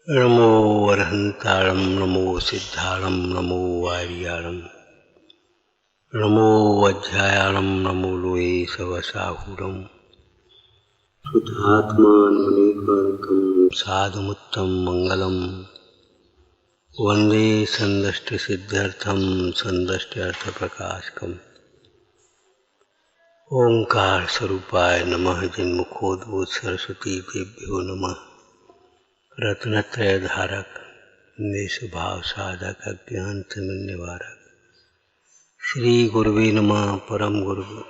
नमो वरहन्ताणं नमो सिद्धाणं नमो वार्याणं नमो वज्रायाणं नमो लोये सवसाहूरं शुद्धात्मानमनेकान्तं साधुमुत्तं मंगलम वंदे संदष्टिसिद्ध्यर्थं संदष्ट्यर्थप्रकाशकम् ओंकार स्वरूपाय नमः जिन्मुखोद्भूत सरस्वती देभ्यो नमः रत्नत्रय धारक निस्वभाव साधक अज्ञान तिमिर निवारक श्री गुरुवे नमः परम गुरुवे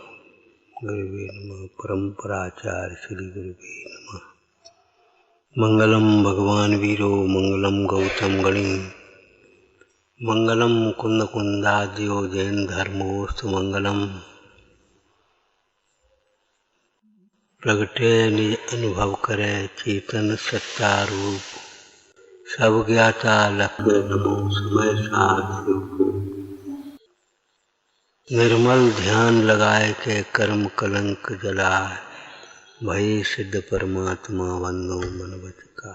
नमः परम्पराचार्य श्री गुरुवे नमः। मंगलम भगवान वीरो मंगलम गौतम गणी मंगलम मुकुंद कुंदाद्यो जैन धर्मोस्तु मंगलम प्रगटे निज अनुभव करे चेतन सत्ता रूप सब ज्ञाता लक्ष्य नमो समय साध निर्मल ध्यान लगाए के कर्म कलंक जलाए भय सिद्ध परमात्मा वंदो मन वच का।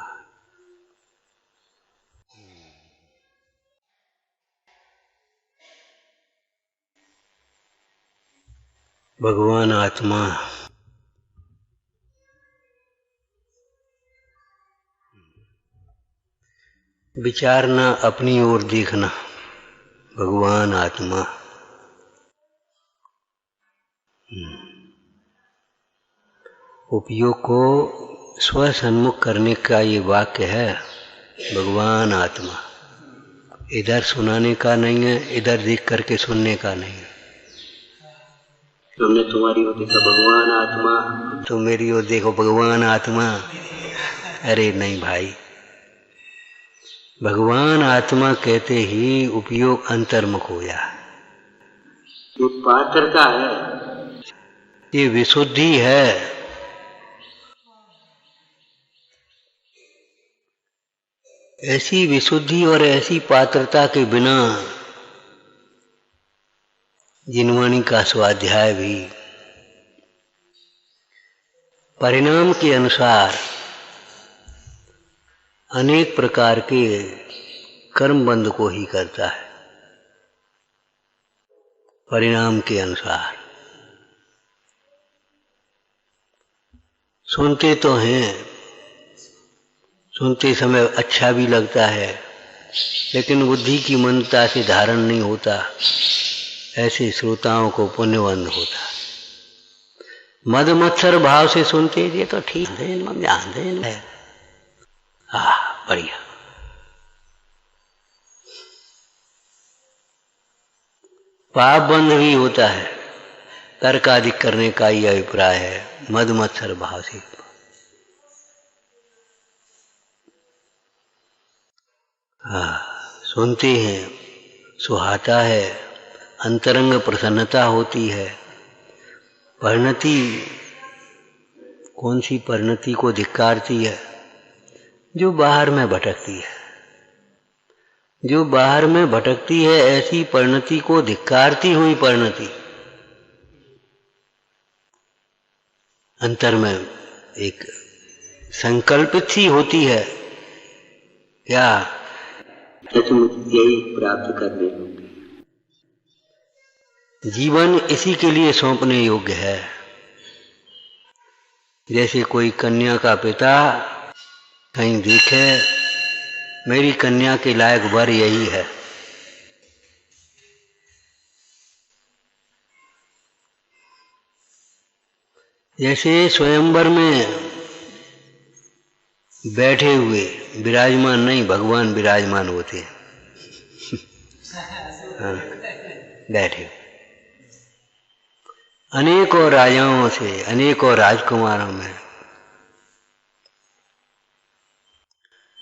भगवान आत्मा विचारना अपनी ओर देखना। भगवान आत्मा उपयोग को स्वसन्मुख करने का ये वाक्य है। भगवान आत्मा इधर सुनाने का नहीं है, इधर देख करके सुनने का नहीं है। तुमने तुम्हारी ओर देखा भगवान आत्मा, तुम मेरी ओर देखो भगवान आत्मा। अरे नहीं भाई, भगवान आत्मा कहते ही उपयोग अंतर्मुख हो जा। ये पात्रता है, ये विशुद्धि है। ऐसी विशुद्धि और ऐसी पात्रता के बिना जिनवाणी का स्वाध्याय भी परिणाम के अनुसार अनेक प्रकार के कर्म बंध को ही करता है। परिणाम के अनुसार सुनते तो हैं, सुनते समय अच्छा भी लगता है, लेकिन बुद्धि की मंदता से धारण नहीं होता। ऐसे श्रोताओं को पुण्यवंत होता। मद मत्सर भाव से सुनते ये तो ठीक है, बढ़िया। पाप बंध भी होता है, तर्क आदि करने का ही अभिप्राय है मद मत्सर भाव से। सुनते हैं, सुहाता है, अंतरंग प्रसन्नता होती है। परिणति कौन सी परिणति को धिक्कारती है? जो बाहर में भटकती है। जो बाहर में भटकती है ऐसी परिणति को धिक्कारती हुई परिणति अंतर में एक संकल्पित सी होती है। क्या यही प्राप्त करने होंगे। जीवन इसी के लिए सौंपने योग्य है। जैसे कोई कन्या का पिता कहीं देखे मेरी कन्या के लायक वर यही है, जैसे स्वयंवर में बैठे हुए विराजमान नहीं, भगवान विराजमान होते हैं। हाँ, बैठे अनेकों राजाओं से, अनेकों राजकुमारों में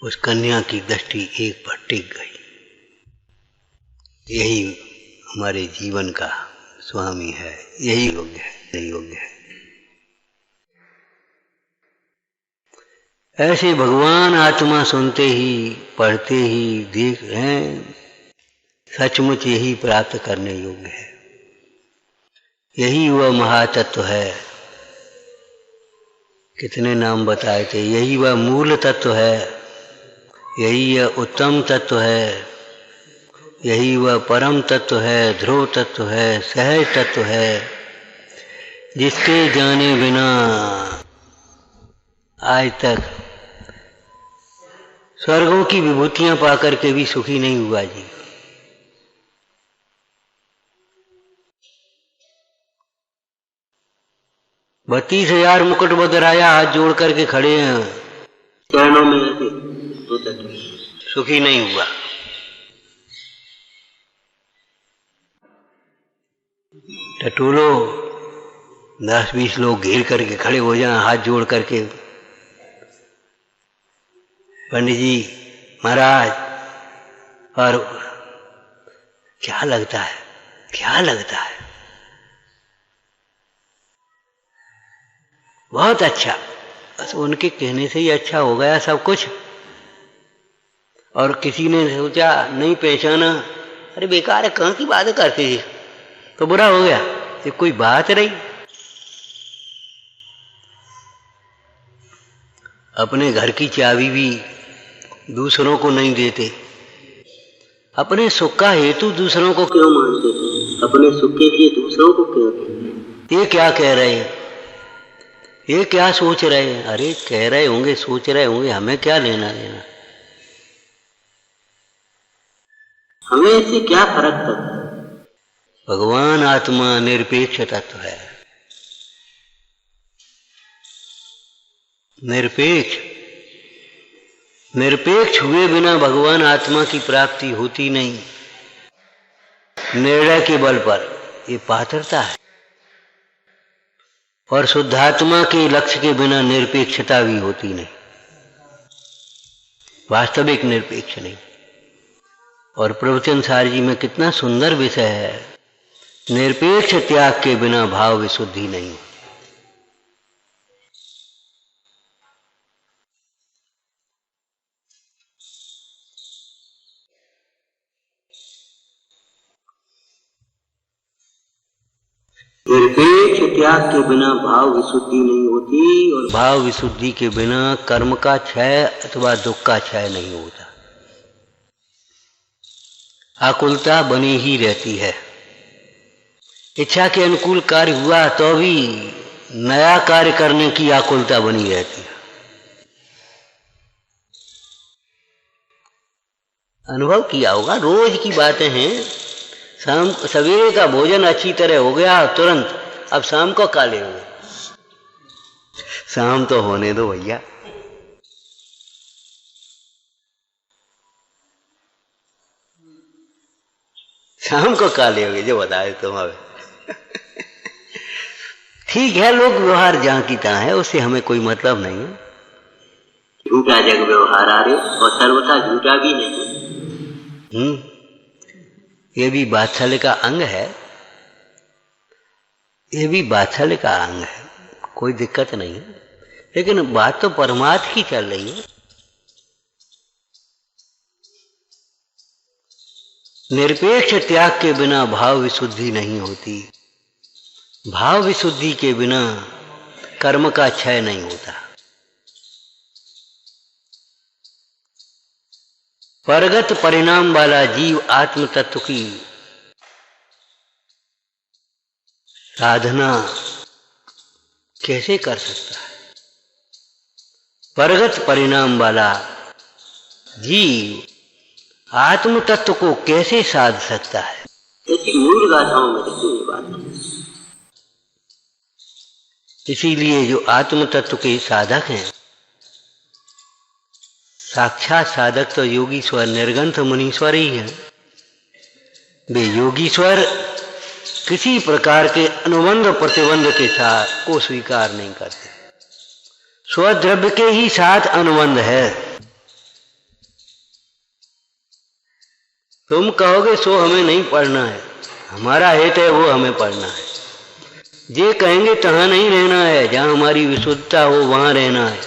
उस कन्या की दृष्टि एक पर टिक गई। यही हमारे जीवन का स्वामी है, यही योग्य है, यही योग्य है। ऐसे भगवान आत्मा सुनते ही, पढ़ते ही देख हैं, सचमुच यही प्राप्त करने योग्य है। यही वह महातत्व है। कितने नाम बताए थे। यही वह मूल तत्व है। यही यह उत्तम तत्व है, यही वह परम तत्व है, ध्रुव तत्व है, सहज तत्व है, जिसके जाने बिना आज तक स्वर्गों की विभूतियां पाकर के भी सुखी नहीं हुआ जी। बत्तीस 32,000 मुकुटबद्ध राजा हाथ जोड़ करके खड़े हैं चरणों में, ऐसे सुखी नहीं हुआ। टटोलो 10-20 लोग घेर करके खड़े हो जाएं हाथ जोड़ करके, पंडित जी महाराज, और क्या लगता है, क्या लगता है, बहुत अच्छा, बस उनके कहने से ही अच्छा हो गया सब कुछ। और किसी ने सोचा नहीं पहचाना, अरे बेकार है, कहाँ की बातें करते थे, तो बुरा हो गया, ये कोई बात रही। अपने घर की चाबी भी दूसरों को नहीं देते, अपने सुख का हेतु दूसरों को क्यों मानते थे, अपने सुख के लिए दूसरों को क्यों, ये क्या कह रहे हैं, ये क्या सोच रहे हैं, अरे कह रहे होंगे, सोच रहे होंगे, हमें क्या लेना देना, हमें इससे क्या फर्क पड़ता है। भगवान आत्मा निरपेक्ष तत्व है, निरपेक्ष, निरपेक्ष हुए बिना भगवान आत्मा की प्राप्ति होती नहीं। निर्णय के बल पर ये पात्रता है, और शुद्धात्मा के लक्ष्य के बिना निरपेक्षता भी होती नहीं, वास्तविक निरपेक्ष नहीं। और प्रवचन सार जी में कितना सुंदर विषय है, निरपेक्ष त्याग के बिना भाव विशुद्धि नहीं। निरपेक्ष त्याग के बिना भाव विशुद्धि नहीं होती, और भाव विशुद्धि के बिना कर्म का क्षय अथवा दुख का क्षय नहीं होता। आकुलता बनी ही रहती है, इच्छा के अनुकूल कार्य हुआ तो भी नया कार्य करने की आकुलता बनी रहती है। अनुभव किया होगा, रोज की बातें हैं, शाम सवेरे का भोजन अच्छी तरह हो गया तुरंत, अब शाम को काले हो गए, शाम तो होने दो भैया, शाम को काले हो गए जो बताए तुम हमें। ठीक है, लोग व्यवहार जहां की तहां है, उससे हमें कोई मतलब नहीं है। झूठा जग व्यवहार आ रहे और सर्वथा झूठा भी नहीं। ये भी वात्सल्य का अंग है, ये भी वात्सल्य का अंग है, कोई दिक्कत नहीं है, लेकिन बात तो परमार्थ की चल रही है। निरपेक्ष त्याग के बिना भाव विशुद्धि नहीं होती, भाव विशुद्धि के बिना कर्म का क्षय नहीं होता। परगत परिणाम वाला जीव आत्म तत्व की साधना कैसे कर सकता है? परगत परिणाम वाला जीव आत्म तत्व को कैसे साध सकता है? मूल गाथाओं में देखिए बात। इसीलिए जो आत्म तत्व के साधक हैं, साक्षात साधक तो योगीश्वर निर्गंथ मुनीश्वर ही हैं। वे योगीश्वर किसी प्रकार के अनुबंध प्रतिबंध के साथ को स्वीकार नहीं करते, स्वद्रव्य के ही साथ अनुबंध है। तुम कहोगे सो हमें नहीं पढ़ना है, हमारा हित है वो हमें पढ़ना है। जे कहेंगे तहां नहीं रहना है, जहां हमारी विशुद्धता हो वहां रहना है।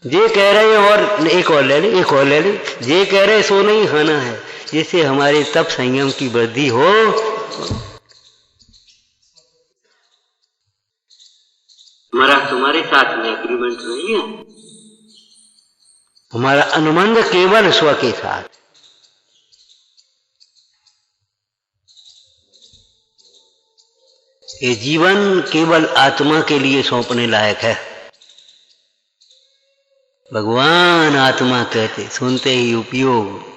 जे कह रहे हैं और एक और ले ले, एक और ले ले, जे कह रहे सो नहीं खाना है, जिससे हमारे तप संयम की वृद्धि हो। हमारा तुम्हारे साथ में एग्रीमेंट नहीं है, हमारा अनुबंध केवल स्व के साथ। ये जीवन केवल आत्मा के लिए सौंपने लायक है। भगवान आत्मा कहते, सुनते ही उपयोग।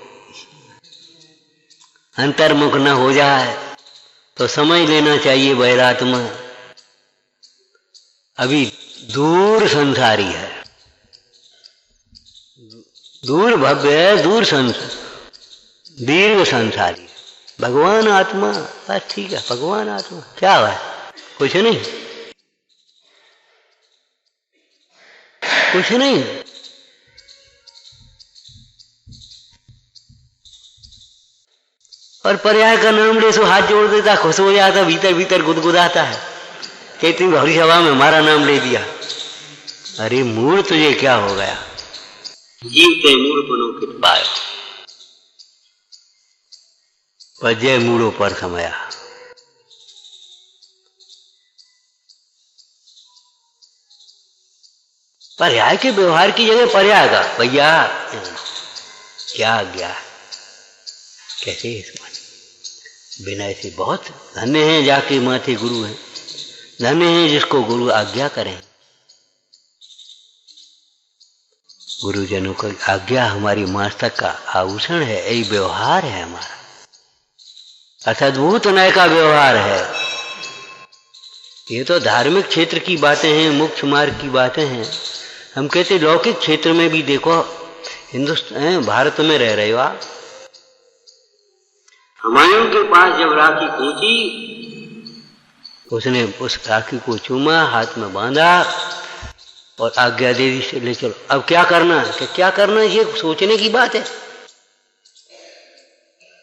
अंतर्मुख न हो जाए तो समझ लेना चाहिए वैरात्मा अभी दूर संसारी है, दूर भव्य, दूर दीर्घ संसारी। भगवान आत्मा बस ठीक है। भगवान आत्मा क्या हुआ? कुछ नहीं, कुछ नहीं। और पर्याय का नाम ले सो हाथ जोड़ देता, खुश हो जाता, भीतर भीतर गुदगुदाता है कि तुम भरी सभा में हमारा नाम ले दिया। अरे मूड तुझे क्या हो गया? जीवते मूड पुनो कित पायो, पजय मूड़ों पर समया। पर्याय के व्यवहार की जगह पर्याय का भैया क्या गया कैसे इसमें विनय से। बहुत धन्य है जाके माथे गुरु हैं, धन्य है जिसको गुरु आज्ञा करें। गुरुजनों की आज्ञा हमारी मस्तक का आभूषण है, यही व्यवहार है हमारा। अद्भुत नय का व्यवहार है। ये तो धार्मिक क्षेत्र की बातें हैं, मोक्ष मार्ग की बातें हैं। हम कहते लौकिक क्षेत्र में भी देखो, हिंदुस्तान भारत में रह रहे हो आप। हुमायूं के पास जब राखी पहुंची, उसने उस राखी को चूमा, हाथ में बांधा और आज्ञा दे दी से ले चलो। अब क्या करना है? क्या करना है ये सोचने की बात है।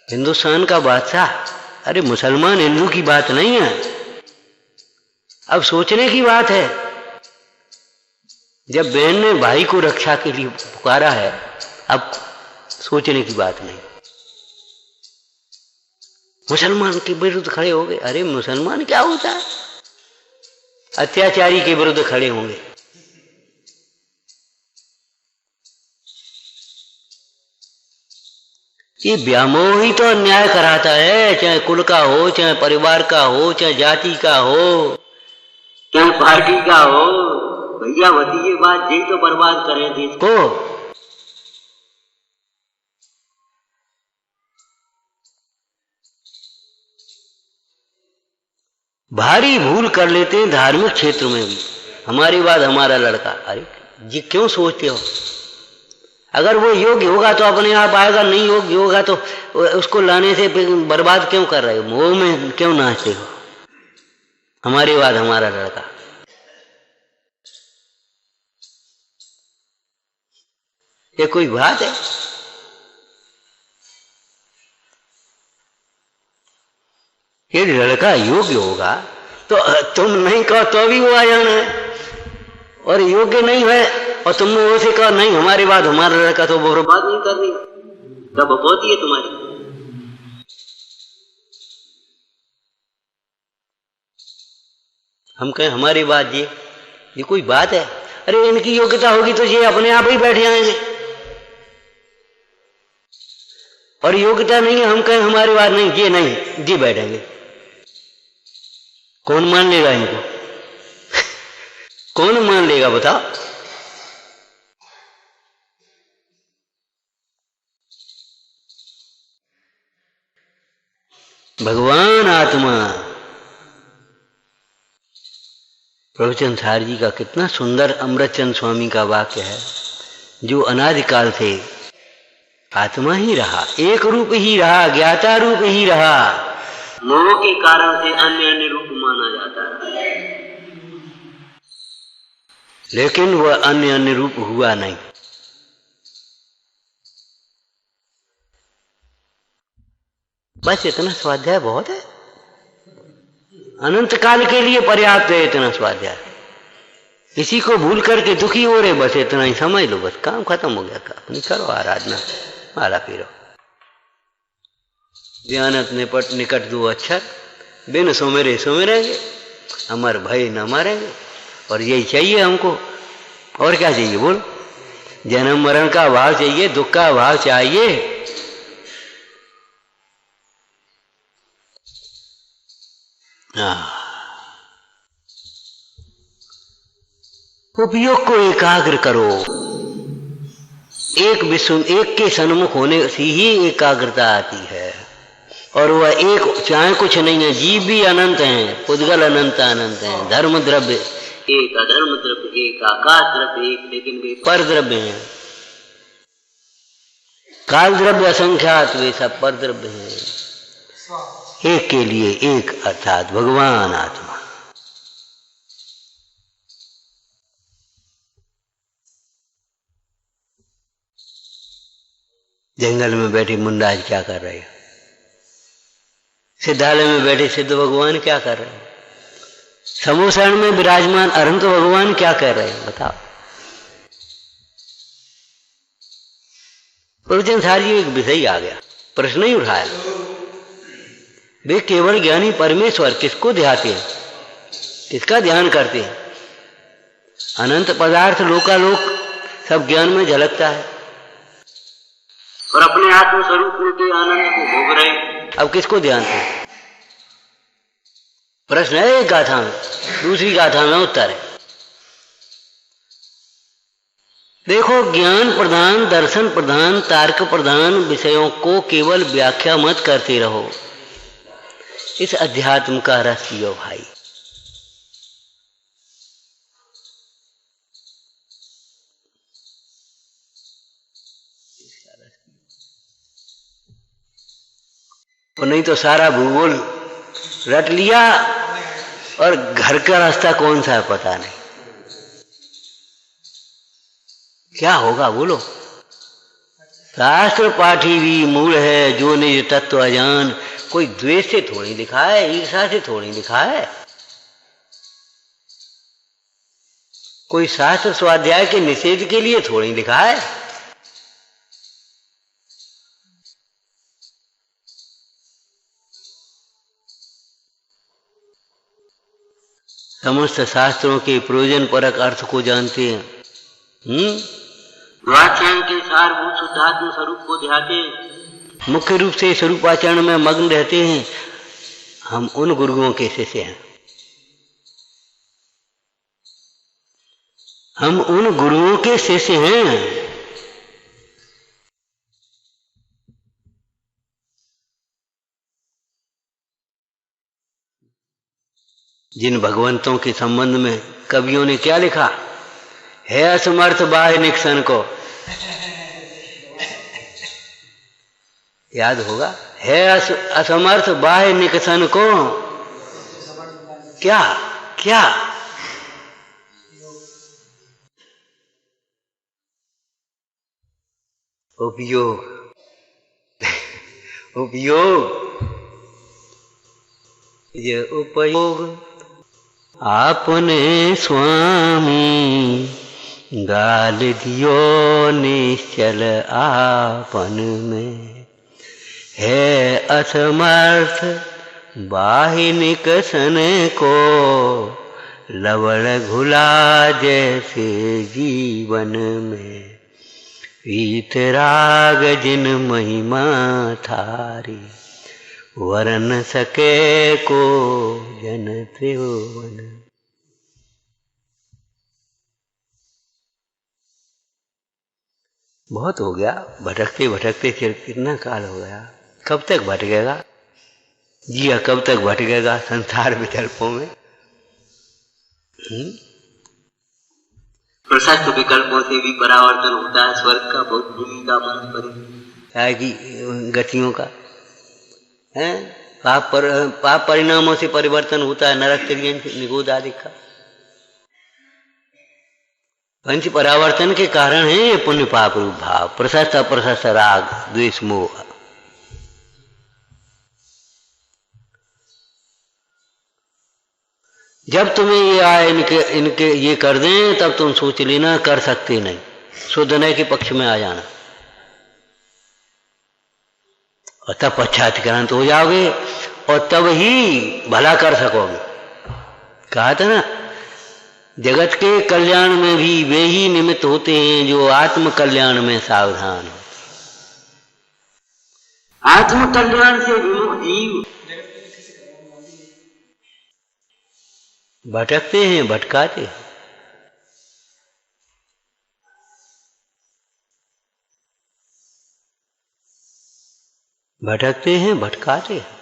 हिंदुस्तान का बादशाह, अरे मुसलमान हिंदू की बात नहीं है, अब सोचने की बात है। जब बहन ने भाई को रक्षा के लिए पुकारा है, अब सोचने की बात नहीं। मुसलमान के विरुद्ध खड़े हो गए। अरे मुसलमान क्या होता है? अत्याचारी के विरुद्ध खड़े होंगे। ये व्यामोह ही तो अन्याय कराता है, चाहे कुल का हो, चाहे परिवार का हो, चाहे जाति का हो, चाहे पार्टी का हो। भैया भतीजे बात यही तो बर्बाद करे देश को। भारी भूल कर लेते हैं धार्मिक क्षेत्र में भी। हमारी बात हमारा लड़का, अरे जी क्यों सोचते हो? अगर वो योग्य होगा तो अपने आप आएगा, नहीं योग्य होगा तो उसको लाने से बर्बाद क्यों कर रहे हो? मोह में क्यों नाचते हो? हमारी बात हमारा लड़का। ये कोई बात है? ये लड़का योग्य होगा तो तुम नहीं कहो तो भी वो आ जाना है, और योग्य नहीं है और तुमने वो से कहा नहीं हमारी बात हमारा लड़का, तो वो बात नहीं करनी। तब होती है तुम्हारी। हम कहें हमारी बात ये कोई बात है? अरे इनकी योग्यता होगी तो ये अपने आप ही बैठ जाएंगे, और योग्यता नहीं है हम कहें हमारी बात नहीं, ये नहीं, ये बैठेंगे। कौन मान लेगा इनको? कौन मान लेगा बताओ? भगवान आत्मा। प्रभुचंद सार जी का कितना सुंदर अमृतचंद स्वामी का वाक्य है, जो अनादिकाल से आत्मा ही रहा, एक रूप ही रहा, ज्ञाता रूप ही रहा, मोह के कारण से अन्य अन्य रूप माना जाता है, लेकिन वह अन्य अन्य रूप हुआ नहीं। बस इतना स्वाध्याय बहुत है, अनंत काल के लिए पर्याप्त है इतना स्वाध्याय। इसी को भूल करके दुखी हो रहे, बस इतना ही समझ लो, बस काम खत्म हो गया। अपनी करो आराधना, माला फिरो, ध्यानत निपट निकट दो अक्षर, बिन सुमेरे सुमेरेंगे, अमर भय न मरेंगे। और यही चाहिए हमको, और क्या चाहिए बोल? जन्म मरण का अभाव चाहिए, दुख का अभाव चाहिए। उपयोग को एकाग्र करो। एक के सन्मुख होने से ही एकाग्रता आती है। और वह एक चाहे कुछ नहीं है, जीव भी अनंत हैं, पुद्गल अनंत अनंत हैं, धर्म द्रव्य एक, अधर्म द्रव्य एक, आकाश द्रव्य एक, लेकिन वे पर द्रव्य हैं। काल द्रव्य असंख्यात, वे सब पर द्रव्य हैं। एक के लिए एक, अर्थात भगवान आत्मा। जंगल में बैठे मुंडाज क्या कर रहे हैं? सिद्धालय में बैठे सिद्ध भगवान क्या कर रहे हैं? समूसरण में विराजमान अनंत भगवान क्या कर रहे हैं? बताओ। प्रवचन सारी एक विषय आ गया, प्रश्न ही उठाया। वे केवल ज्ञानी परमेश्वर किसको ध्याते हैं, किसका ध्यान करते हैं? अनंत पदार्थ लोकालोक सब ज्ञान में झलकता है और अपने आत्म स्वरूप के आनंद को भोग रहे हैं। अब किसको ध्यान थे? प्रश्न है एक गाथा में, दूसरी गाथा में उत्तर है। देखो, ज्ञान प्रधान, दर्शन प्रधान, तर्क प्रधान विषयों को केवल व्याख्या मत करते रहो। इस अध्यात्म का रस पियो भाई। और नहीं तो सारा भूगोल रट लिया और घर का रास्ता कौन सा है पता नहीं। क्या होगा बोलो? शास्त्र पाठी भी मूल है जो निज तत्व अजान। कोई द्वेष से थोड़ी लिखा है, ईर्षा से थोड़ी लिखा है। कोई शास्त्र स्वाध्याय के निषेध के लिए थोड़ी लिखा है। समस्त शास्त्रों के प्रयोजन परक अर्थ को जानते हैं। वाचन के सारभूत शुद्धात्म स्वरूप को ध्याते हैं। मुख्य रूप से स्वरूपाचरण में मग्न रहते हैं। हम उन गुरुओं के शिष्य हैं। हम उन गुरुओं के शिष्य हैं जिन भगवंतों के संबंध में कवियों ने क्या लिखा है? असमर्थ बाह्य निकसन को याद होगा। है असमर्थ बाह्य निकसन को क्या क्या उपयोग उपयोग ये उपयोग आपने स्वामी गाल दियो निश्चल आपन में। है असमर्थ बाहि निकसन को लवण घुला जैसे जीवन में। वीतराग जिन महिमा थारी वरन सके को जन त्रिभुवन। बहुत हो गया भटकते भटकते, फिर कितना काल हो गया। कब तक भटकेगा जिया, कब तक भटकेगा संसार विकल्पों में। प्रशस्त विकल्पों से भी परावर्तन होता है। स्वर्ग का, भूमि का, वनस्पति की गतियों का है। पाप परिणामों से परिवर्तन होता है। नरक, तिर्यन, निगोद आदि का पंच परावर्तन के कारण है ये पुण्य पाप रूप भाव। प्रशस्त अप्रशस्त, राग द्वेष मोह। जब तुम्हें ये आए इनके ये कर दें, तब तुम सोच लेना कर सकते नहीं। शुद्धनय के पक्ष में आ जाना और तब पश्चात्क्रांत हो जाओगे और तब ही भला कर सकोगे। कहा था ना, जगत के कल्याण में भी वे ही निमित्त होते हैं जो आत्म कल्याण में सावधान हो। आत्म कल्याण से विमुख जीव भटकते हैं, भटकाते हैं। भटकते हैं, भटकाते हैं।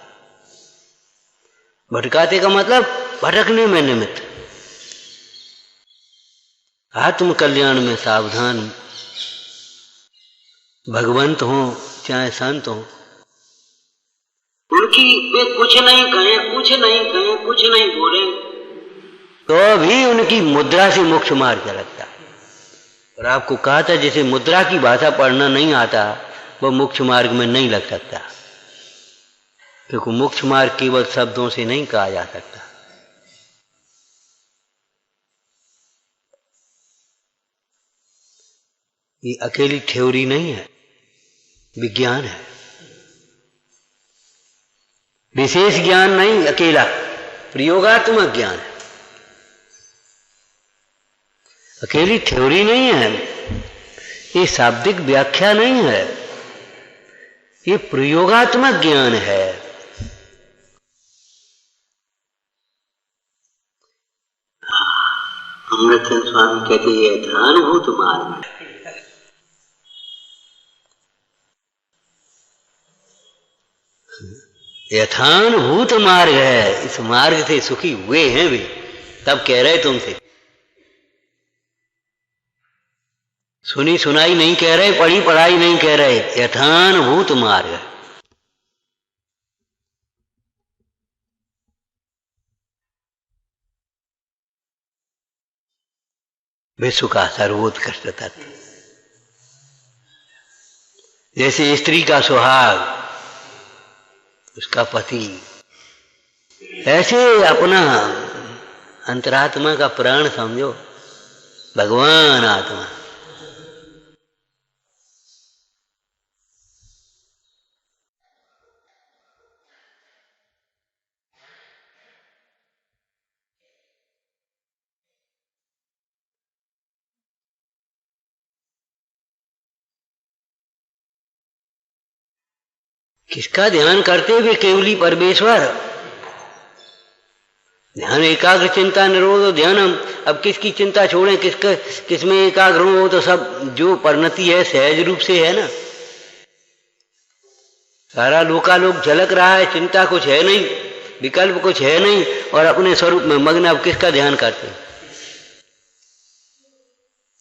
भटकाते का मतलब भटकने में निमित्त। आत्म कल्याण में सावधान भगवंत हो चाहे संत हो, उनकी वे कुछ नहीं कहें, कुछ नहीं कहें, कुछ नहीं बोले तो भी उनकी मुद्रा से मोक्ष मार्ग लगता है। और आपको कहा था जैसे मुद्रा की भाषा पढ़ना नहीं आता वह मोक्ष मार्ग में नहीं लग सकता, क्योंकि मोक्ष मार्ग केवल शब्दों से नहीं कहा जा सकता। ये अकेली थ्योरी नहीं है, विज्ञान है। विशेष ज्ञान नहीं, अकेला प्रयोगात्मक ज्ञान है। अकेली थ्योरी नहीं है, ये शाब्दिक व्याख्या नहीं है, ये प्रयोगात्मक ज्ञान है। अमृतचंद स्वामी कहते हैं यथानुभूत मार्ग, यथानुभूत मार्ग है। इस मार्ग से सुखी हुए हैं वे, तब कह रहे तुमसे। सुनी सुनाई नहीं कह रहे, पढ़ी पढ़ाई नहीं कह रहे, यथानुभूत मार्ग है। विश्व का सर्वोत्कृष्ट तत्व, जैसे स्त्री का सुहाग उसका पति, ऐसे अपना अंतरात्मा का प्राण समझो भगवान आत्मा। किसका ध्यान करते हुए? केवली परमेश्वर। ध्यान एकाग्र चिंता निरोध ध्यानम। अब किसकी चिंता छोड़ें, किसमें एकाग्र हो, तो सब जो परिणति है सहज रूप से है ना। सारा लोकालोक झलक रहा है, चिंता कुछ है नहीं, विकल्प कुछ है नहीं, और अपने स्वरूप में मग्न। अब किसका ध्यान करते?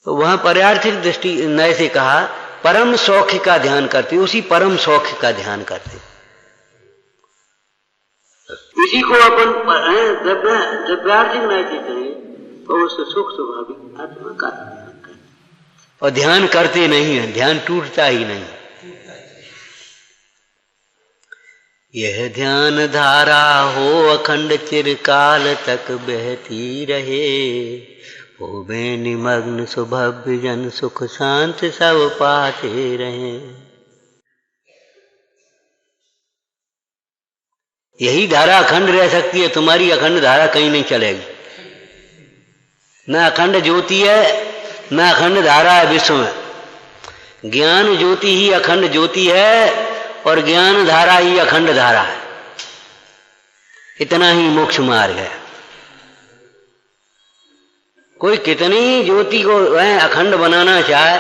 तो वहां पर्यार्थिक दृष्टि नए से कहा परम सौख्य का ध्यान करते, उसी परम सौख्य का ध्यान करते। इसी को अपन द्रव्यार्थिक नैतिक करें तो उससे सुख स्वाभाविक आत्मा का ध्यान करते, और ध्यान करते नहीं है, ध्यान टूटता ही नहीं। यह ध्यान धारा हो अखंड चिरकाल तक बहती रहे, होवे निमग्न सुभव्य जन सुख शांत सब पाते रहे। यही धारा अखंड रह सकती है, तुम्हारी अखंड धारा कहीं नहीं चलेगी। न अखंड ज्योति है, न अखंड धारा है विश्व में। ज्ञान ज्योति ही अखंड ज्योति है, और ज्ञान धारा ही अखंड धारा है। इतना ही मोक्ष मार्ग है। कोई कितनी ज्योति को अखंड बनाना चाहे,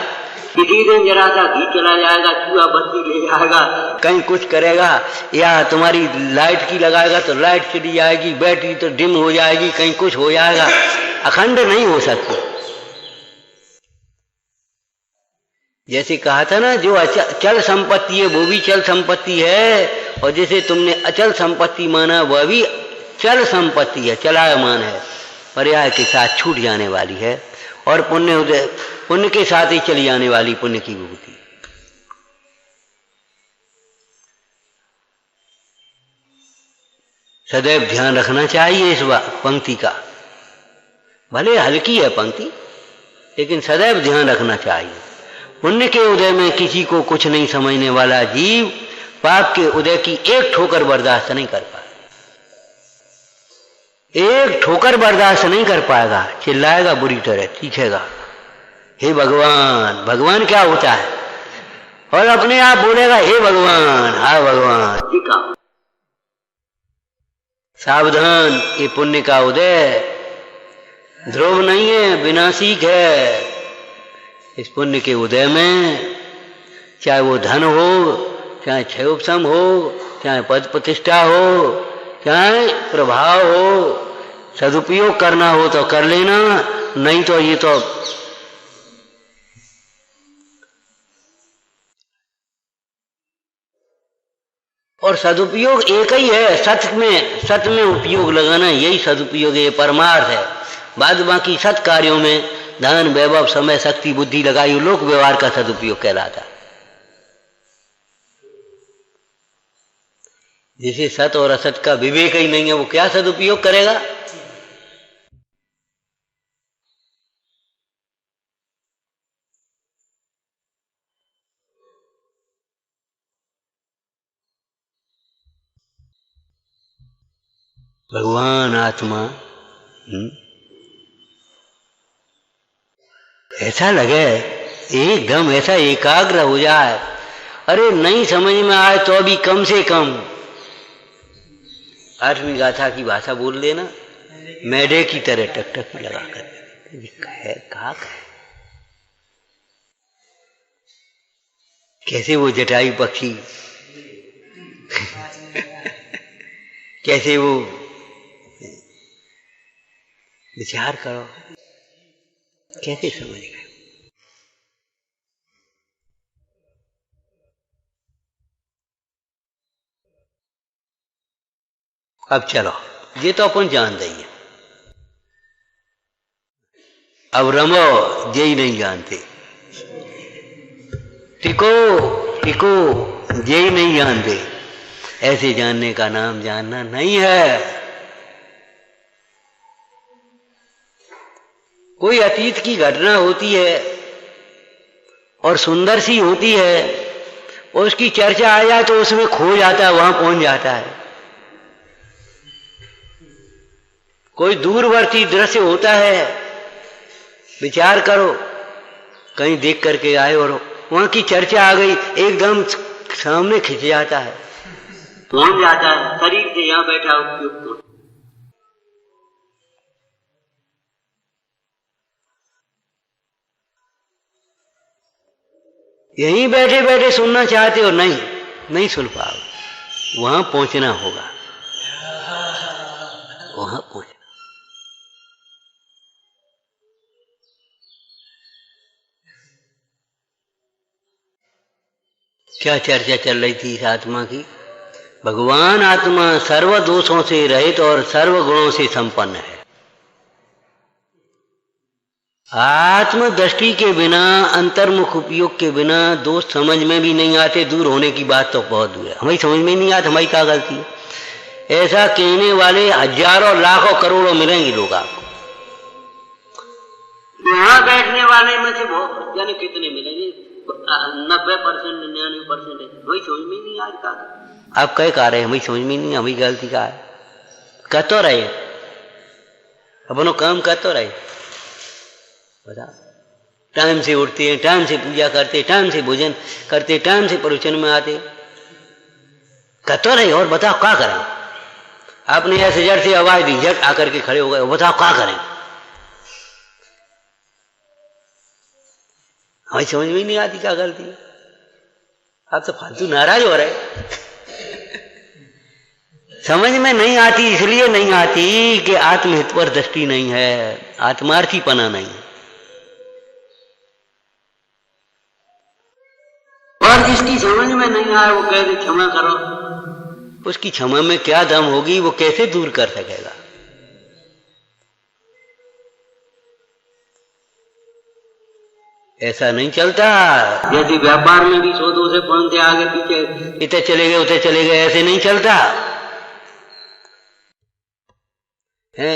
किसी दिन जरा सा घी चला जाएगा, चूहा बत्ती ले जाएगा, कहीं कुछ करेगा, या तुम्हारी लाइट की लगाएगा तो लाइट चली जाएगी, बैटरी तो डिम हो जाएगी, कहीं कुछ हो जाएगा, अखंड नहीं हो सकती। जैसे कहा था ना, जो अचल संपत्ति है वो भी चल संपत्ति है, और जैसे तुमने अचल संपत्ति माना वह भी चल संपत्ति है, चलायमान है, पर्याय के साथ छूट जाने वाली है, और पुण्य के साथ ही चली जाने वाली पुण्य की विभूति। सदैव ध्यान रखना चाहिए इस पंक्ति का। भले हल्की है पंक्ति, लेकिन सदैव ध्यान रखना चाहिए। पुण्य के उदय में किसी को कुछ नहीं समझने वाला जीव पाप के उदय की एक ठोकर बर्दाश्त नहीं कर पाता। एक ठोकर बर्दाश्त नहीं कर पाएगा, चिल्लाएगा बुरी तरह, चीखेगा हे भगवान। भगवान क्या होता है? और अपने आप बोलेगा हे भगवान, हा भगवान। सावधान, ये पुण्य का उदय ध्रुव नहीं है, विनाशिक है। इस पुण्य के उदय में चाहे वो धन हो, चाहे क्षयोपशम हो, चाहे पद प्रतिष्ठा हो, चाहे प्रभाव हो, सदुपयोग करना हो तो कर लेना, नहीं तो ये तो और सदुपयोग एक ही है, सत्य में उपयोग लगाना, यही सदुपयोग है, ये परमार्थ है। बाद बाकी सत कार्यों में धन वैभव समय शक्ति बुद्धि लगाई लोक व्यवहार का सदुपयोग कहलाता। जिसे सत और असत का विवेक ही नहीं है वो क्या सदुपयोग करेगा? भगवान आत्मा ऐसा लगे एकदम ऐसा एकाग्र हो जाए, अरे नहीं समझ में आए तो अभी कम से कम 8वीं गाथा की भाषा बोल लेना, मैडे की तरह टक टक लगा कर कैसे वो जटायु पक्षी कैसे वो विचार करो, कैसे समझ गए? अब चलो, ये तो अपन जान देंगे। अब रमो, ये ही नहीं जानते। टिको टिको, ये ही नहीं जानते। ऐसे जानने का नाम जानना नहीं है। कोई अतीत की घटना होती है और सुंदर सी होती है, और उसकी चर्चा आ जाए तो उसमें खो जाता है, वहां पहुंच जाता है। कोई दूरवर्ती दृश्य होता है, विचार करो, कहीं देख करके आए और वहां की चर्चा आ गई, एकदम सामने खिंच जाता है, पहुंच जाता है, शरीर से यहां बैठा उपयुक्त। यहीं बैठे बैठे सुनना चाहते हो, नहीं सुन पाओगे, वहां पहुंचना होगा, वहां पहुंचना। क्या चर्चा चल रही थी इस आत्मा की? भगवान आत्मा सर्व दोषों से रहित और सर्व गुणों से संपन्न है। आत्म दृष्टि के बिना, अंतर्मुख उपयोग के बिना दोष समझ में भी नहीं आते। दूर होने की बात तो बहुत दूर है, हमारी समझ में नहीं आती, हमारी क्या गलती है? ऐसा कहने वाले हजारों लाखों करोड़ों मिलेंगे लोग आपको। यहाँ बैठने वाले में से बहुत जाने कितने मिलेंगे, 90% 99%। वही समझ में नहीं आ रहा। आप कह रहे हैं हमें समझ में नहीं, हमारी गलती का है। कह तो रहे अपनों काम कर तो रहे, बता, टाइम से उठते हैं, टाइम से पूजा करते, टाइम से भोजन करते, टाइम से प्रवचन में आते, कह तो रहे। और बताओ क्या करें? आपने ऐसे जड़ से आवाज दी, झट आकर के खड़े हो गए, बताओ क्या करें? हमें समझ में नहीं आती क्या गलती है। आप तो फालतू नाराज हो रहे। समझ में नहीं आती, इसलिए नहीं आती कि आत्महित पर दृष्टि नहीं है, आत्मार्थीपना नहीं है। और जिसकी समझ में नहीं आए वो कह दे क्षमा करो, उसकी क्षमा में क्या दम होगी? वो कैसे दूर कर सकेगा? ऐसा नहीं चलता। जैसे व्यापार में भी 100 से 5 से आगे पीछे, इतने चले गए उतने चले गए, ऐसे नहीं चलता है।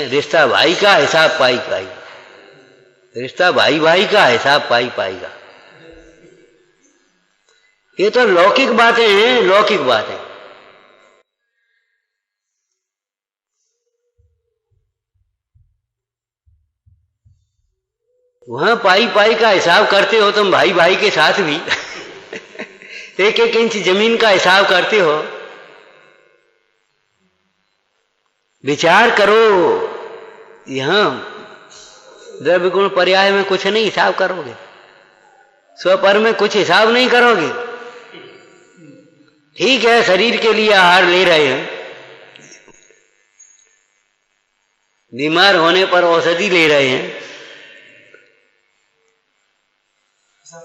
रिश्ता भाई का, हिसाब पाई पाई। रिश्ता भाई भाई का, हिसाब पाई पाएगा। ये तो लौकिक बातें हैं, लौकिक बातें। वहां पाई पाई का हिसाब करते हो तुम, भाई भाई के साथ भी एक एक इंच जमीन का हिसाब करते हो। विचार करो, यहां द्रव्य गुण पर्याय में कुछ नहीं हिसाब करोगे, स्वपर में कुछ हिसाब नहीं करोगे। ठीक है, शरीर के लिए आहार ले रहे हैं, बीमार होने पर औषधि ले रहे हैं,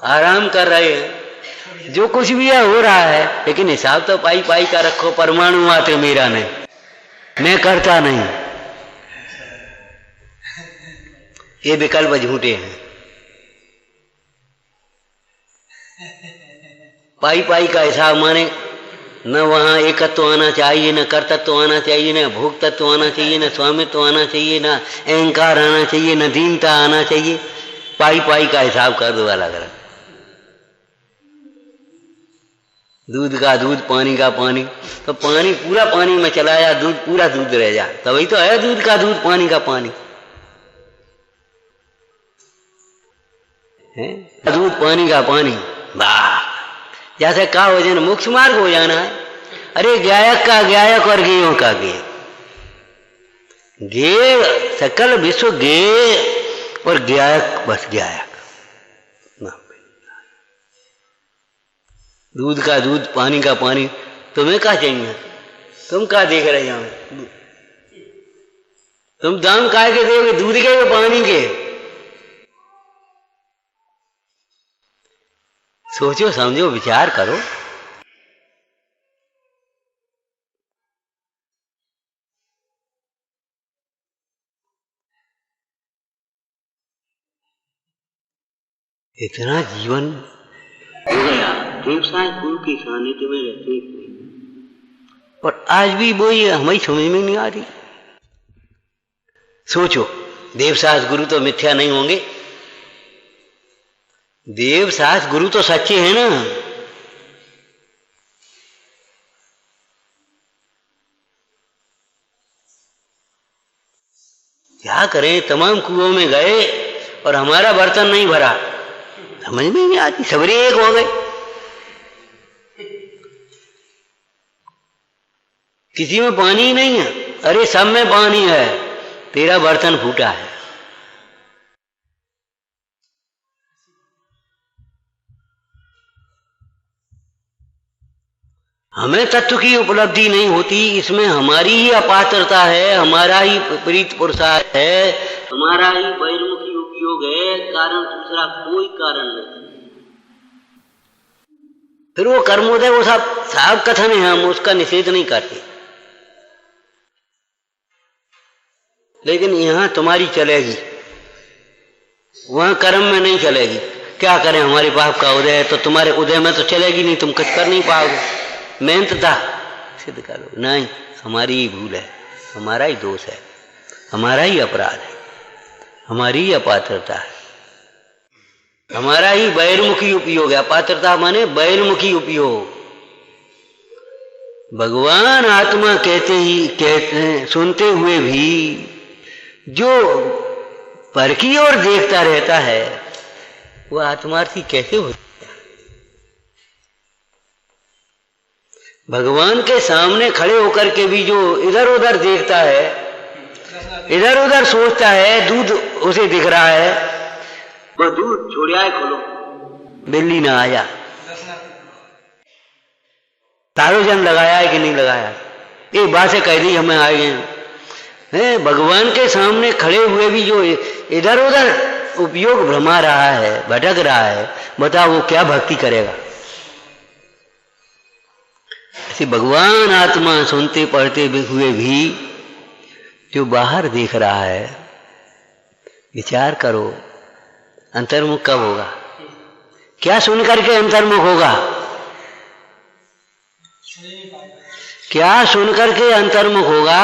आराम कर रहे हैं, जो कुछ भी है हो रहा है, लेकिन हिसाब तो पाई पाई का रखो। परमाणु मात्र मेरा नहीं, मैं करता नहीं, ये विकल्प झूठे हैं। पाई पाई का हिसाब माने न वहां एकत्व आना चाहिए, न कर्तत्व आना चाहिए, न भोग तत्व आना चाहिए, न स्वामित्व आना चाहिए, न अहंकार आना चाहिए, न दीनता आना चाहिए। पाई पाई का हिसाब कर दो अलग अलग। दूध का दूध, पानी का पानी, तो पानी पूरा पानी में चला जा, दूध पूरा दूध रह जा, तभी तो है दूध का दूध, पानी का पानी है। दूध पानी का पानी, वाह, जैसे का हो जाना, मोक्ष मार्ग हो जाना है। अरे गायक का गायक और गेयों का गेय, गेय सकल विश्व गेय और गायक बस गायक। दूध का दूध, पानी का पानी, तुम्हें क्या चाहिए? तुम क्या देख रहे हो? तुम दाम काय के दोगे, दूध के या पानी के? सोचो समझो, विचार करो। इतना जीवन हो गया देवसाय गुरु के सानिध्य में रहते हुए, पर आज भी वही हमारी समझ में नहीं आ रही। सोचो, देवसास गुरु तो मिथ्या नहीं होंगे, देवसास गुरु तो सच्चे हैं ना। क्या करें, तमाम कुओं में गए और हमारा बर्तन नहीं भरा, समझ में नहीं आती, सबरे एक हो गए। किसी में पानी ही नहीं है, अरे सब में पानी है, तेरा बर्तन फूटा है। हमें तत्व की उपलब्धि नहीं होती, इसमें हमारी ही अपात्रता है, हमारा ही विपरीत पुरुषार्थ है, हमारा ही बहिर्मुखी उपयोग है, कारण दूसरा कोई कारण नहीं। फिर वो कर्मोदय, वो सब साफ कथन है, हम उसका निषेध नहीं करते, लेकिन यहां तुम्हारी चलेगी, वहां कर्म में नहीं चलेगी। क्या करें, हमारे पाप का उदय है, तो तुम्हारे उदय में तो चलेगी नहीं, तुम कुछ कर नहीं पाओगे। मेहनतता सिद्ध करो, नहीं, हमारी ही भूल है, हमारा ही दोष है, हमारा ही अपराध है, हमारी ही अपात्रता है, हमारा ही बहिर्मुखी उपयोग है। अपात्रता माने बहिर्मुखी उपयोग। भगवान आत्मा कहते सुनते हुए भी जो पर की ओर देखता रहता है, वह आत्मार्थी कैसे होता है? भगवान के सामने खड़े होकर के भी जो इधर उधर देखता है, इधर उधर सोचता है, दूध उसे दिख रहा है, वह दूध छोड़ आए, खोलो, बिल्ली ना आया। तारोजन लगाया है कि नहीं लगाया? एक बात से कह दी, हमें आए हैं। भगवान के सामने खड़े हुए भी जो इधर उधर उपयोग भ्रमा रहा है, भटक रहा है, बताओ वो क्या भक्ति करेगा? ऐसे भगवान आत्मा सुनते पढ़ते हुए भी जो बाहर देख रहा है, विचार करो, अंतर्मुख कब होगा? क्या सुन करके अंतर्मुख होगा? क्या सुन करके अंतर्मुख होगा?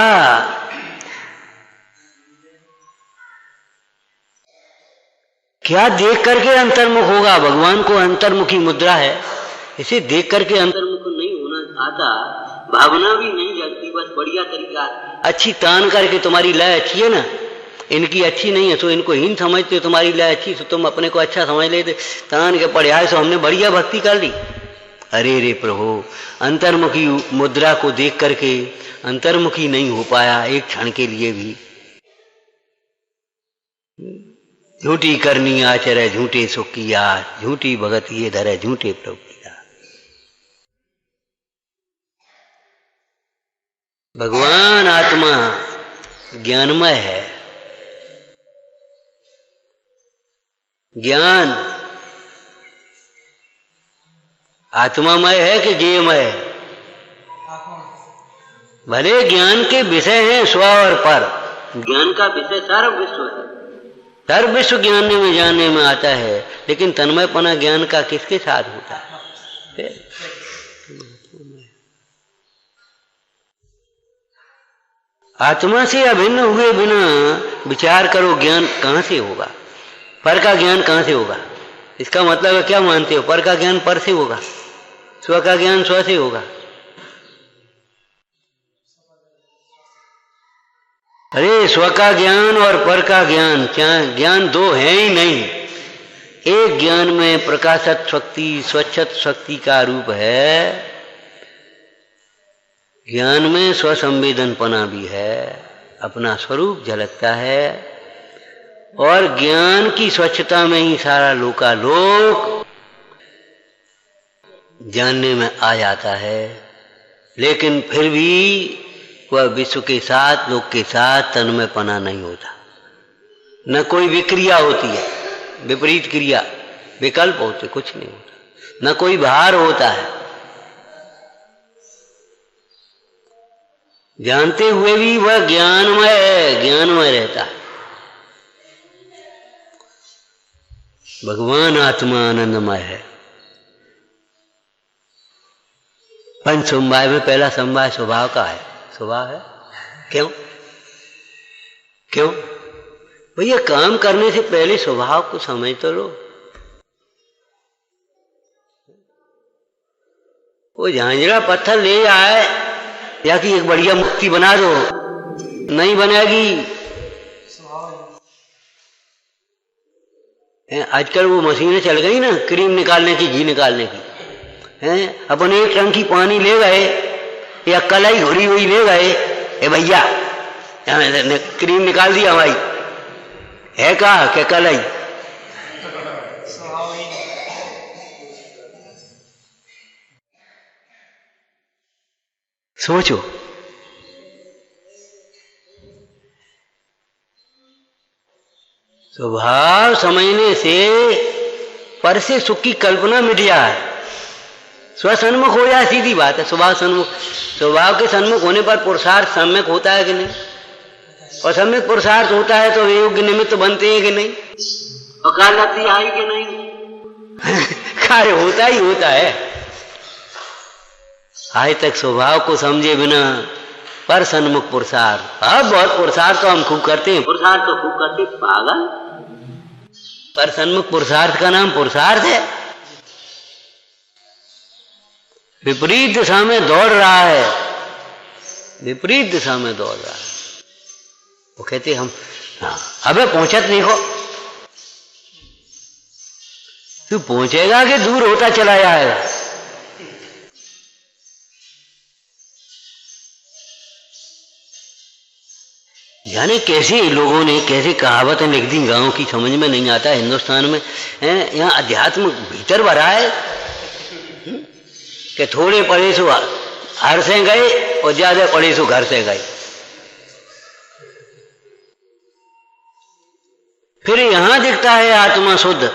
क्या देख करके अंतर्मुख होगा? भगवान को अंतर्मुखी मुद्रा है, इसे देख करके अंतर्मुख नहीं होना आता, भावना भी नहीं जगती, बस बढ़िया तरीका अच्छी तान करके, तुम्हारी लय अच्छी है ना, इनकी अच्छी नहीं है तो इनको हीन समझते हो, तुम्हारी लय अच्छी तो तुम अपने को अच्छा समझ लेते, तान के पढ़ाए सो हमने बढ़िया भक्ति कर ली। अरे रे प्रभु, अंतर्मुखी मुद्रा को देख करके अंतर्मुखी नहीं हो पाया एक क्षण के लिए भी। झूठी करनी आचरे झूठे सुख की आस, झूठी भगत ये धरे झूठे प्रभु की दास। भगवान आत्मा ज्ञानमय है। ज्ञान आत्मामय है कि ज्ञेयमय है? भले ज्ञान के विषय हैं स्व और पर, ज्ञान का विषय सर्व विश्व है, सर्व विश्व ज्ञान में जानने में आता है, लेकिन तन्मयपना ज्ञान का किसके साथ होता है? आत्मा से अभिन्न हुए बिना विचार करो ज्ञान कहां से होगा? पर का ज्ञान कहां से होगा? इसका मतलब है क्या मानते हो? पर का ज्ञान पर से होगा, स्व का ज्ञान स्व से होगा। अरे स्व का ज्ञान और पर का ज्ञान, क्या ज्ञान दो है ही नहीं। एक ज्ञान में प्रकाशत शक्ति स्वच्छत शक्ति का रूप है, ज्ञान में स्वसंवेदनपना भी है, अपना स्वरूप झलकता है, और ज्ञान की स्वच्छता में ही सारा लोकालोक जानने में आ जाता है। लेकिन फिर भी वह विश्व के साथ लोक के साथ तन्मयपना नहीं होता, न कोई विक्रिया होती है, विपरीत क्रिया विकल्प होते कुछ नहीं होता, न कोई भार होता है। जानते हुए भी वह ज्ञानमय है, ज्ञानमय रहता है। भगवान आत्मा आनंदमय है। पंच समवाय में पहला समवाय स्वभाव का है, स्वभाव है। क्यों क्यों भैया? काम करने से पहले स्वभाव को समझ तो लो। वो झांझरा पत्थर ले आए या कि एक बढ़िया मूर्ति बना दो, नहीं बनेगी। आजकल वो मशीनें चल गई ना, क्रीम निकालने की, घी निकालने की, हैं? अपन एक टंकी पानी ले गए या कलाई घुरी हुई ले गए, ए भैया क्रीम निकाल दिया हमारी, है कहा क्या कलाई? सोचो, स्वभाव समझने से पर से सुख की कल्पना मिट जाए, स्वसन्मुख हो जाए, सीधी बात है। स्वभाव सन्मुख, स्वभाव के सन्मुख होने पर पुरुषार्थ सम्यक होता है कि नहीं? और सम्यक पुरुषार्थ होता है तो योग्य निमित्त बनते हैं कि नहीं? और काल लब्धि आई कि नहीं? कार्य होता ही होता है। आज तक स्वभाव को समझे बिना पर सन्मुख पुरुषार्थ, अब बहुत पुरुषार्थ तो हम खूब करते हैं, पुरुषार्थ तो खूब करते, पागल। पर सन्मुख पुरुषार्थ का नाम पुरुषार्थ है। विपरीत दिशा में दौड़ रहा है, विपरीत दिशा में दौड़ रहा है। वो कहते हम अबे पहुंचत नहीं हो, तू पहुंचेगा कि दूर होता चला जाएगा? यानी कैसे लोगों ने कैसे कहावतें लिख दी गांव की, समझ में नहीं आता। हिंदुस्तान में यहाँ अध्यात्म भीतर भरा है कि थोड़े पढ़े सो हर से गए और ज्यादा पढ़े सो घर से गए। फिर यहां दिखता है आत्मा शुद्ध,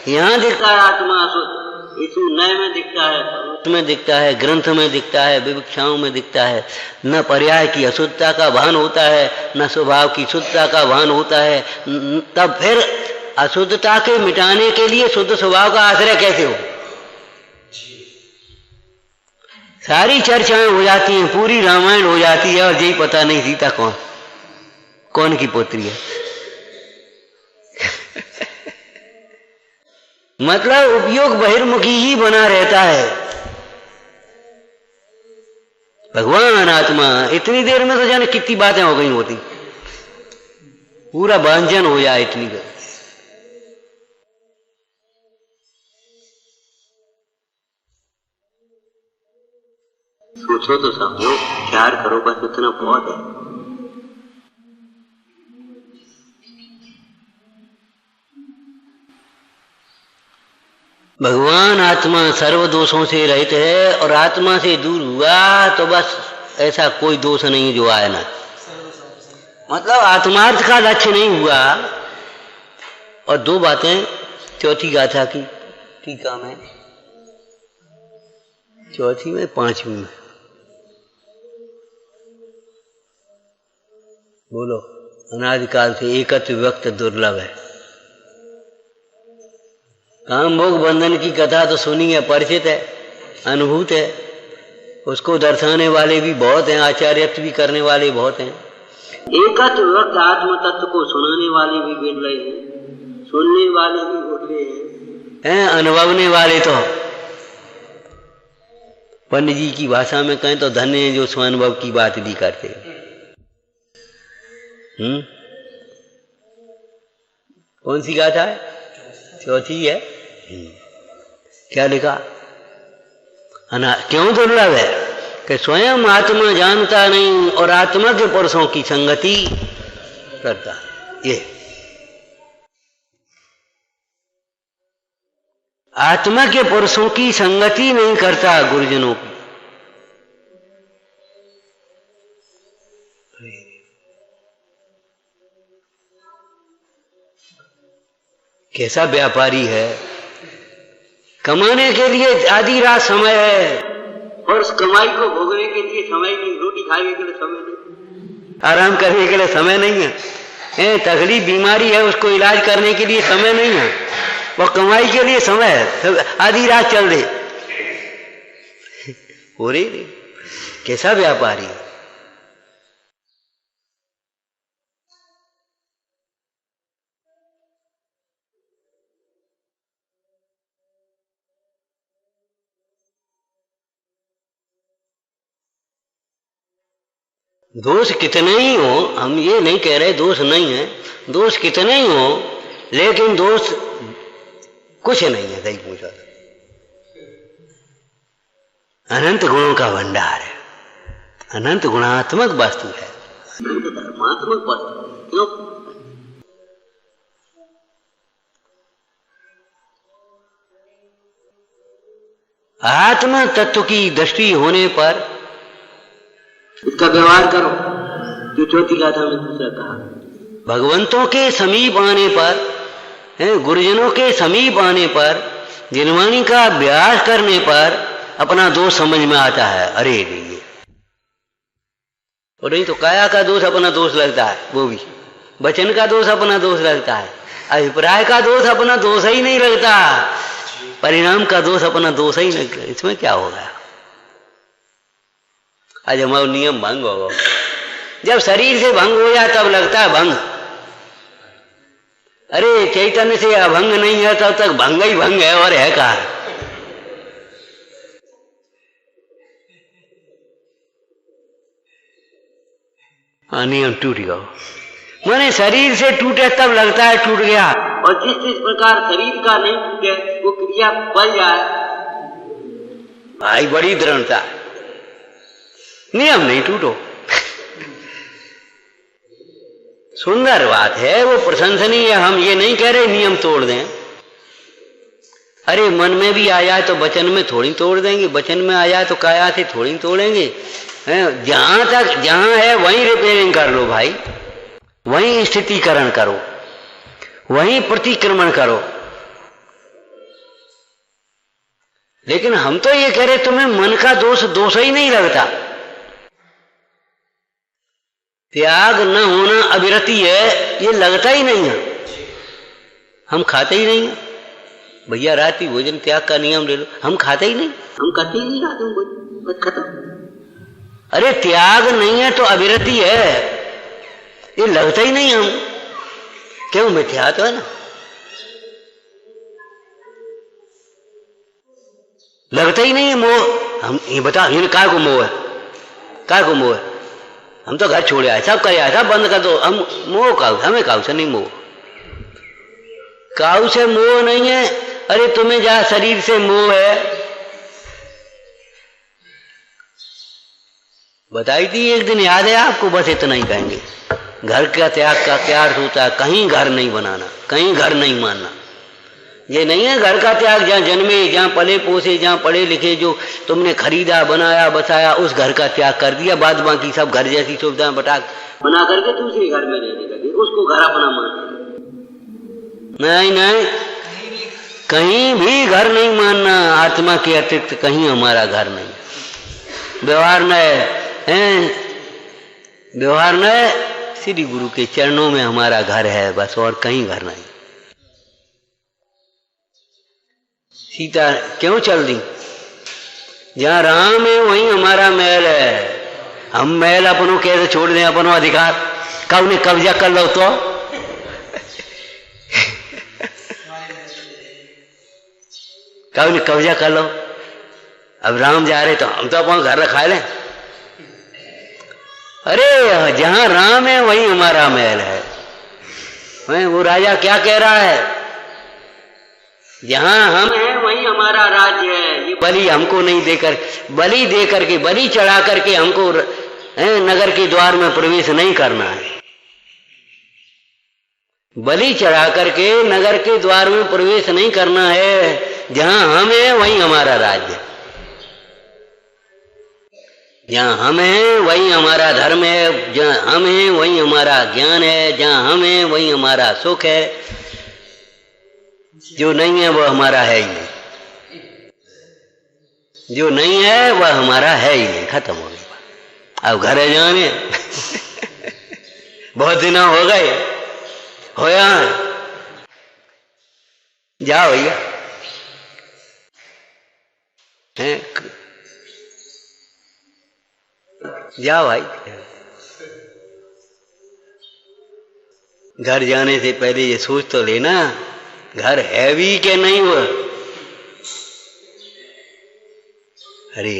यहां दिखता है आत्मा शुद्ध, इसमें नए में दिखता है, में दिखता है, ग्रंथ में दिखता है, विवक्षाओं में दिखता है। न पर्याय की अशुद्धता का भान होता है, न स्वभाव की शुद्धता का भान होता है। तब फिर अशुद्धता के मिटाने के लिए शुद्ध स्वभाव का आश्रय कैसे हो? सारी चर्चाएं हो जाती हैं, पूरी रामायण हो जाती है, और यही पता नहीं सीता कौन की पुत्री है। मतलब उपयोग बहिर्मुखी ही बना रहता है। भगवान आत्मा, इतनी देर में तो जाने कितनी बातें हो गई होती। पूरा व्यंजन हो जाए इतनी गति। सोचो तो समझो, प्यार करो, बस इतना बहुत है। भगवान आत्मा सर्व दोषों से रहित है और आत्मा से दूर हुआ तो बस ऐसा कोई दोष नहीं जो आए ना, मतलब आत्मार्थ का लक्ष्य नहीं हुआ। और दो बातें चौथी गाथा की टीका में, चौथी में पांचवी में, बोलो। अनादिकाल से एकत्व व्यक्त दुर्लभ है। काम भोग बंधन की कथा तो सुनी है, परिचित है, अनुभूत है। उसको दर्शाने वाले भी बहुत हैं, आचार्यत्व भी करने वाले बहुत हैं। एकत्व व्यक्त आत्म तत्व को सुनाने वाले भी गिर रहे हैं, सुनने वाले भी गिर रहे हैं, अनुभवने वाले तो पंडित जी की भाषा में कहें तो धन्य है जो स्वानुभव की बात भी करते हैं। कौन सी गाथा है? चौथी है। क्या लिखा? क्यों दुर्लभ है कि स्वयं आत्मा जानता नहीं और आत्मा के पुरुषों की संगति करता। ये आत्मा के पुरुषों की संगति नहीं करता, गुरुजनों की। कैसा व्यापारी है, कमाने के लिए आधी रात समय है और उस कमाई को भोगने के लिए समय नहीं, रोटी खाने के लिए समय नहीं, आराम करने के लिए समय नहीं है, तकलीफ बीमारी है उसको इलाज करने के लिए समय नहीं है, और कमाई के लिए समय है, आधी रात चल दे हो रही। कैसा व्यापारी है। दोष कितने ही हो, हम ये नहीं कह रहे दोष नहीं है, दोष कितने ही हो, लेकिन दोष कुछ नहीं है। सही पूछा, अनंत गुणों का भंडार है, अनंत गुणात्मक वस्तु है, अनंत धर्मात्मक वस्तु। क्यों? आत्म तत्व की दृष्टि होने पर इसका व्यवहार करो, जो चौथी गाथा में दूसरा कहा। भगवंतों के समीप आने पर, गुरुजनों के समीप आने पर, जिनवाणी का अभ्यास करने पर अपना दोष समझ में आता है। अरे ये और नहीं तो काया का दोष अपना दोष लगता है, वो भी वचन का दोष अपना दोष लगता है, अभिप्राय का दोष अपना दोष ही नहीं लगता, परिणाम का दोष अपना दोष ही नहीं। इसमें क्या होगा? आज हमारा नियम भंग होगा। जब शरीर से भंग हो जाए तब लगता है भंग। अरे चैतन्य से अभंग नहीं है तब तक भंग ही भंग है, और है कहा। हाँ, नियम टूट गया। माने शरीर से टूटे तब लगता है टूट गया, और जिस प्रकार शरीर का नहीं टूटे वो क्रिया बल जाए, भाई बड़ी दृढ़ता। नियम नहीं टूटो। सुंदर बात है, वो प्रशंसनीय है। हम ये नहीं कह रहे नियम तोड़ दें। अरे मन में भी आ जाए तो वचन में थोड़ी तोड़ देंगे, वचन में आ जाए तो काया से थोड़ी तोड़ेंगे। जहां तक जहां है वहीं रिपेयरिंग कर लो भाई, वहीं स्थितिकरण करो, वहीं प्रतिक्रमण करो। लेकिन हम तो ये कह रहे तुम्हें मन का दोष ही नहीं लगता। त्याग न होना अविरति है, ये लगता ही नहीं है। हम खाते ही नहीं है भैया, रात्रि भोजन त्याग का नियम ले लो, हम खाते ही नहीं, हम खाते ही नहीं रात में भोजन, बस खत्म। अरे त्याग नहीं है तो अविरति है, ये लगता ही नहीं हम। क्यों? मिथ्या तो है ना, लगता ही नहीं है मोह। हम ये बता, काय को मोह है, काय को मोह है? हम तो घर छोड़े आए, सब करे आए, सब बंद कर दो। हम मोह काऊ, हमें काऊ से नहीं मोह, काऊ से मोह नहीं है। अरे तुम्हें जहां शरीर से मोह है, बताई थी एक दिन, याद है आपको? बस इतना ही कहेंगे। घर का त्याग का क्या अर्थ होता है? कहीं घर नहीं बनाना, कहीं घर नहीं मानना। ये नहीं है घर का त्याग, जहाँ जन्मे, जहाँ पले पोसे, जहाँ पढ़े लिखे, जो तुमने खरीदा, बनाया, बसाया, उस घर का त्याग कर दिया। बाद बाकी सब घर जैसी सुविधाएं बटा बना करके दूसरे घर में रहने लगे, उसको घर अपना मानते। नहीं नहीं, कहीं भी घर नहीं मानना। आत्मा के अतिरिक्त कहीं हमारा घर नहीं। व्यवहार न है, व्यवहार न है, श्री गुरु के चरणों में हमारा घर है बस, और कहीं घर नहीं। सीता क्यों चल दी? जहां राम है वहीं हमारा महल है। हम महल अपनों कैसे छोड़ दें? अपनों अधिकार कब ने कब्जा कर लो तो कब ने कब्जा कर लो। अब राम जा रहे तो हम तो अपना घर रखा लें। अरे जहां राम है वहीं हमारा महल है। वो राजा क्या कह रहा है? जहां हम हैं वहीं हमारा राज्य है। ये बलि हमको नहीं देकर, बलि देकर के, बलि चढ़ा करके हमको नगर के द्वार में प्रवेश नहीं करना है। बलि चढ़ा करके नगर के द्वार में प्रवेश नहीं करना है। जहां हम हैं वहीं हमारा राज्य, जहां हम हैं वहीं हमारा धर्म है, जहां हम हैं वहीं हमारा ज्ञान है, जहां हम हैं वहीं हमारा सुख है। जो नहीं है वह हमारा है ही नहीं, जो नहीं है वह हमारा है ही नहीं, खत्म हो गई। अब घर जाने बहुत दिन हो गए, होया जाओ भैया, जाओ भाई। घर जाने से पहले ये सोच तो लेना, घर है भी कि नहीं हुआ। अरे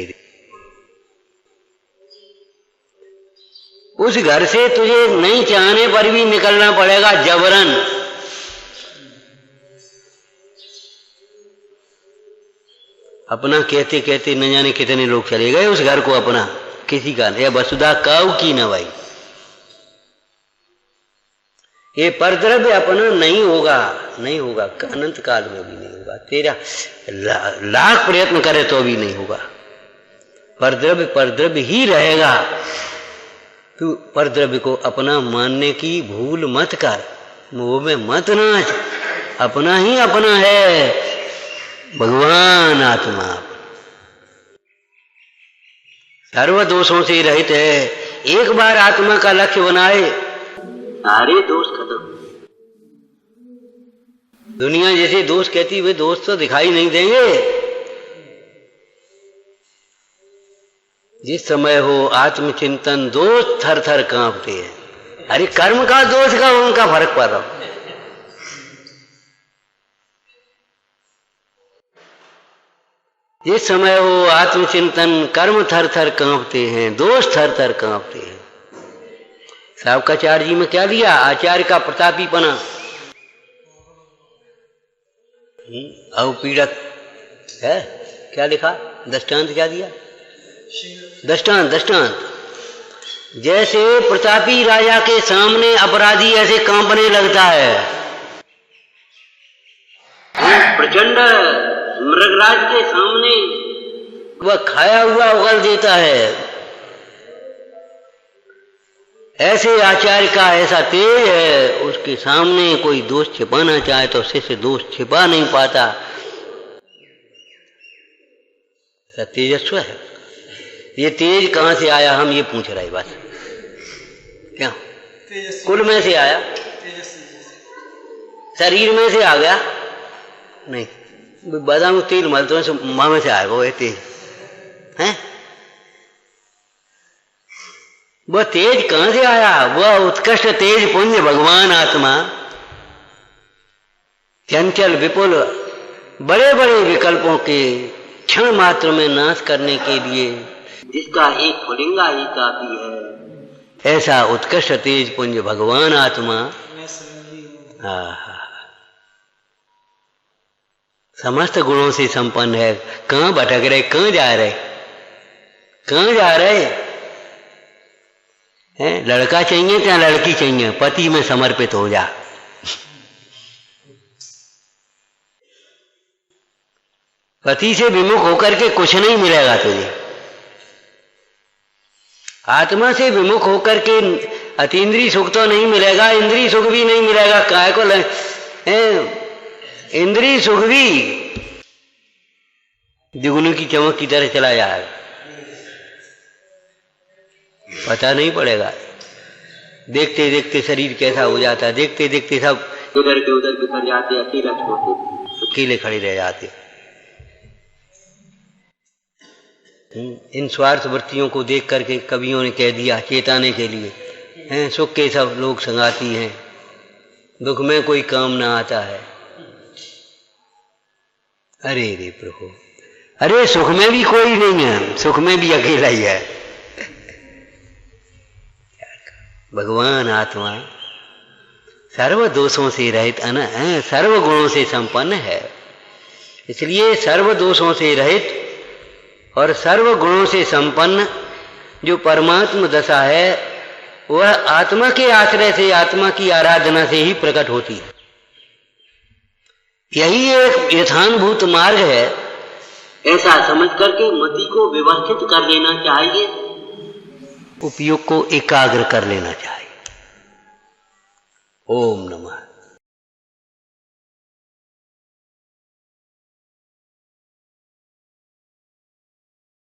उस घर से तुझे नहीं चाहने पर भी निकलना पड़ेगा जबरन। अपना कहते कहते न जाने कितने लोग चले गए उस घर को अपना, किसी का नहीं। वसुधा काऊ की न भाई, ये परद्रव्य अपना नहीं होगा, नहीं होगा, अनंत काल में भी नहीं होगा। तेरा लाख प्रयत्न करे तो भी नहीं होगा। परद्रव्य परद्रव्य ही रहेगा। तू परद्रव्य को अपना मानने की भूल मत कर, मोह में मत नाच। अपना ही अपना है, भगवान आत्मा सर्व दोषों से रहित है। एक बार आत्मा का लक्ष्य बनाए, सारे दोष खत्म। दुनिया जैसे दोष कहती, वे दोष तो दिखाई नहीं देंगे। जिस समय हो आत्मचिंतन, दोष थर थर कांपते हैं। अरे कर्म का दोष का उनका फर्क पड़ रहा। जिस समय हो आत्मचिंतन, कर्म थर थर कांपते हैं, दोष थर थर कांपते हैं। सावकाचार्य जी में क्या दिया? आचार्य का प्रतापीपना, अवपीड़क है। क्या लिखा? दृष्टांत क्या दिया? दृष्टांत, दृष्टांत। जैसे प्रतापी राजा के सामने अपराधी ऐसे कांपने लगता है। प्रचंड मृगराज के सामने वह खाया हुआ उगल देता है। ऐसे आचार्य का ऐसा तेज है, उसके सामने कोई दोष छिपाना चाहे तो उससे दोष छिपा नहीं पाता। ऐसा तेजस्व है। ये तेज कहां से आया, हम ये पूछ रहे बस। क्या कुल में से आया? शरीर में से आ गया? नहीं, बादाम तेल मलते हैं, माँ में से आएगा वो तेज है। वह तेज कहां से आया? वह उत्कृष्ट तेज पुंज भगवान आत्मा, चंचल विपुल बड़े बड़े विकल्पों के क्षण मात्र में नाश करने के लिए, जिसका एक फुलिंगा ही काफी है। ऐसा उत्कृष्ट तेज पुंज भगवान आत्मा समस्त गुणों से संपन्न है। कहाँ भटक रहे, कहाँ जा रहे, कहाँ जा रहे हैं? लड़का चाहिए क्या लड़की चाहिए? पति में समर्पित हो जा। पति से विमुख होकर के कुछ नहीं मिलेगा तुझे। आत्मा से विमुख होकर के अतीन्द्रिय सुख तो नहीं मिलेगा, इंद्रिय सुख भी नहीं मिलेगा। काय को इंद्रिय सुख भी जुगनू की चमक की तरह चला जाएगा, पता नहीं पड़ेगा। देखते देखते शरीर कैसा हो जाता है, देखते देखते सब इधर के उधर बिखर जाते, अकेला छोड़ते, अकेले खड़े रह जाते। इन स्वार्थ वृत्तियों को देख करके कवियों ने कह दिया चेताने के लिए, हैं सुख के सब लोग संगाती हैं, दुख में कोई काम ना आता है। अरे रे प्रभु, अरे सुख में भी कोई नहीं है, सुख में भी अकेला ही है। भगवान आत्मा सर्व दोषों से रहित सर्व गुणों से संपन्न है। इसलिए सर्व दोषों से रहित और सर्व गुणों से संपन्न जो परमात्म दशा है वह आत्मा के आश्रय से, आत्मा की आराधना से ही प्रकट होती है। यही एक यथानुभूत मार्ग है। ऐसा समझ करके मति को व्यवस्थित कर लेना चाहिए, उपयोग को एकाग्र कर लेना चाहिए। ओम नमः।